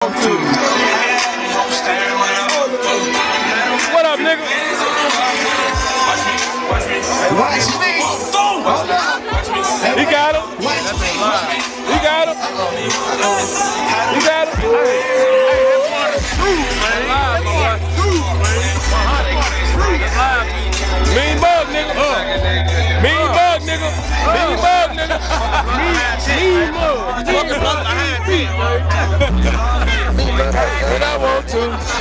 want to. What up, nigga? Watch me. He got him. He got him. He got him. Mean bug, nigga. Mean bug, nigga. Mean bug, nigga. Mean bug. Fucking block behind me. What I want to.